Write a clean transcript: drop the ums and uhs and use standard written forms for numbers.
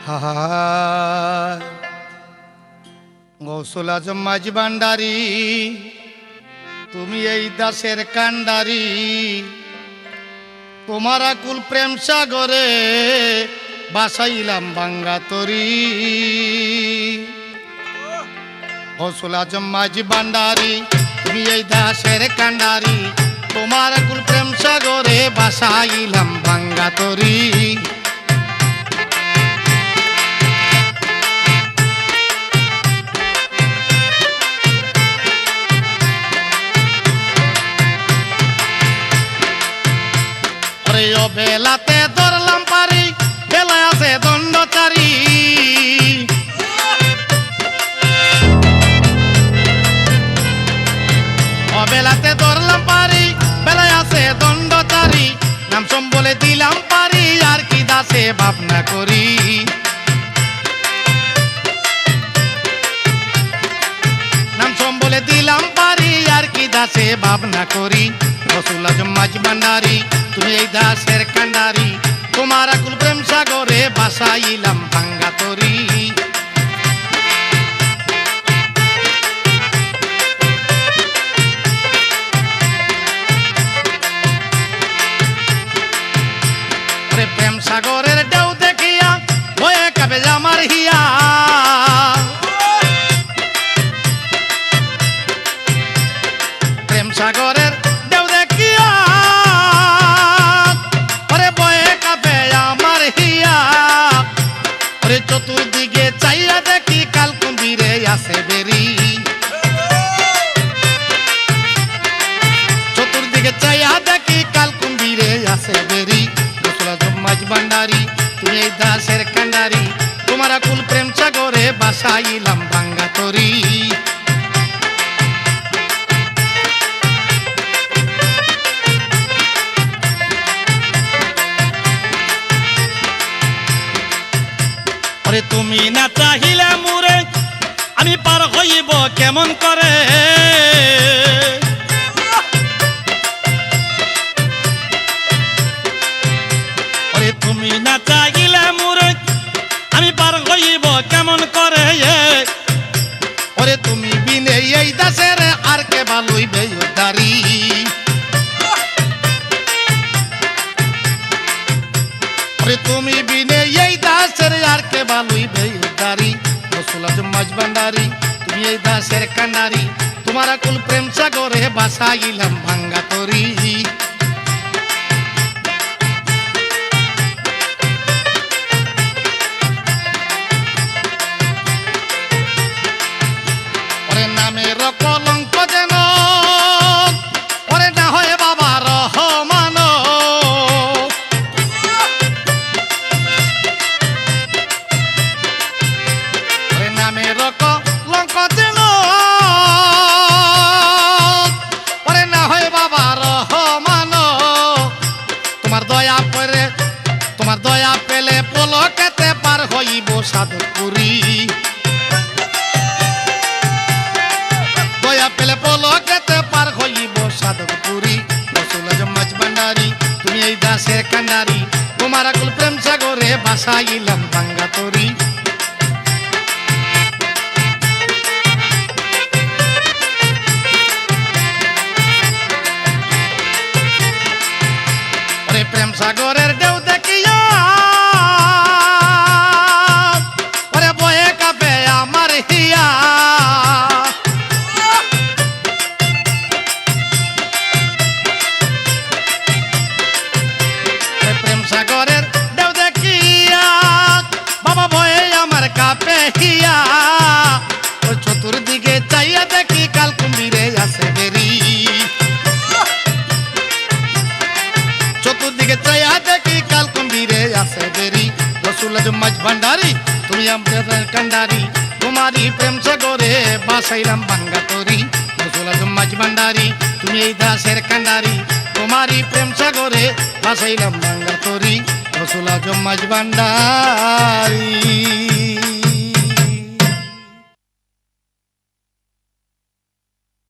হায় গৌসুল আজম মাঝি ভান্ডারি, তুমি এই দাসের কান্ডারি, তোমার আকুল প্রেম সাগরে বাসাইলাম ভাঙ্গা তরি। গৌসুল আজম মাঝি ভান্ডারি, তুমি এই দাসের কান্ডারি, তোমার আকুল প্রেম সাগরে বাসাইলাম ভাঙ্গা তরি। বেলাতে ধরলাম পারি, বেলায় আছে দণ্ডচারী, বেলাতে ধরলাম পারি, বেলায় আছে দণ্ডচারী, নাম সম্বলে দিলাম পারি, আর কি দাসে ভাবনা করি। নাম সম্বলে দিলাম পারি, আর কি দাসে ভাবনা করি। গৌসুল আজম মাঝি ভান্ডারি, তুমি এই দাসের কান্ডারি, তোমার আকুল প্রেম সাগরে বাসাইলাম ভাঙ্গা তরি। প্রেম সাগরের ঢেউ দেখিয়া ভয়ে কাঁপে আমার হিয়া, প্রেম সাগরের ঢেউ দেখিয়া ওরে ভয়ে কাঁপে আমার হিয়া। ওরে চতুর্দিকে চাইয়া দেখি কাল কুম্ভীরে আসে বেরি, চতুর্দিকে চাইয়া দেখি কাল কুম্ভীরে আসে বেরি। গৌসুল আজম মাঝি ভান্ডারি, তুমি এই দাসের কান্ডারি, তোমার আকুল প্রেম সাগরে বাসাইলাম ভাঙ্গা তরি। ওরে তুমি না চাহিলে মুরে আমি পার হইব কেমন করে, ওরে তুমি না চাহিলে মুরে আমি পার হইব কেমন করে। ওরে তুমি বিনে এই দাসের আর কে ভালোইবে উদ্ধারি, ওরে তুমি বিনে এই দাসের আর কে ভালোইবে উদ্ধারি। গৌসুল আজম মাঝি ভান্ডারি, তুমি এই দাসের কান্ডারি, তোমার আকুল প্রেম সাগরে বাসাইলাম ভাঙ্গা তরি। ওরে নামের কলঙ্ক যেন ওরে না হয় বাবা রহমান, ওরে নামের কলঙ্ক যেন ওরে না হয় বাবা রহমান। তোমার দয়া পরে তোমার দয়া পেলে পলকেতে পার হইব সাধুপুরী, দয়া পেলে পলকেতে পার হইব সাধুপুরী। গৌসুল আজম মাঝি ভান্ডারি, তুমি এই দাসের কান্ডারি, তোমার আকুল প্রেম সাগরে বাসাইলাম ভাঙ্গা তরি। ওরে প্রেম সাগরের ঢেউ দেখিয়া ওরে বয়ে কাঁপে আমার হিয়া, প্রেম সাগরের ঢেউ দেখিয়া বাবা ভয়ে আমার কাঁপে হিয়া। ওই চতুর্দিকে চাইয়া দেখি কাল কুম্ভীরে আসে বেরি, চতুর্দিকে চাইয়া দেখি কাল কুম্ভীরে আসে বেরি। গৌসুল আজম মাঝি ভান্ডারি, তুমি আমাদের কান্ডারি, তোমারই প্রেম সাগরে বাসাইলাম ভাঙ্গা তরি। গৌসুল আজম মাঝি ভান্ডারি, তুমি এই দাসের কান্ডারি, তোমারই প্রেম সাগরে বাসাইলাম ভাঙ্গা তরি। গৌসুল আজম মাঝি ভান্ডারি।